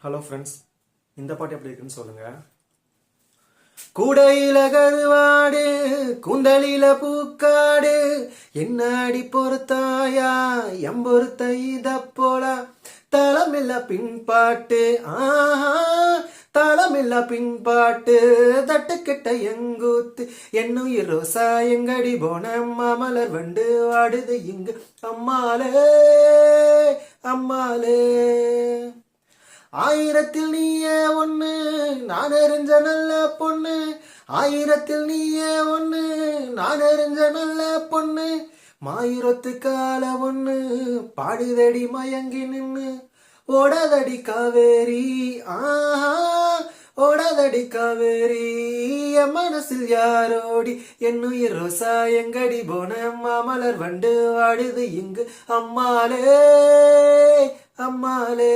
Hello friends, இந்த பாட்டு எப்படி இருக்குன்னு சொல்லுங்க. கூடையில கருவாடு கூந்தலில பூக்காடு என்னாடி பொறுத்தாயா எம்பொருத்த இத போல தளமில்ல பின்பாட்டு தளமில்ல பின்பாட்டு தட்டுக்கிட்ட எங்கூத்து என்னுயிர் ரோசா எங்கடி போன மாமலர் வண்டு வாடுது இங்கு அம்மாலே அம்மாலே. ஆயிரத்தில் நீயே ஒண்ணு நான் எறிஞ்ச நல்ல பொண்ணு, ஆயிரத்தில் நீயே ஒண்ணு நான் எறிஞ்ச நல்ல பொண்ணு, மாயிரத்து கால ஒண்ணு பாடுதடி மயங்கி நின்னு ஓடாதடி காவேரி ஓடாதடி காவேரி என் மனசில் யாரோடி என்னுயிர் ரோசா எங்கடி போன மாமலர் வண்டு வாடுது இங்கு அம்மாலே அம்மாலே.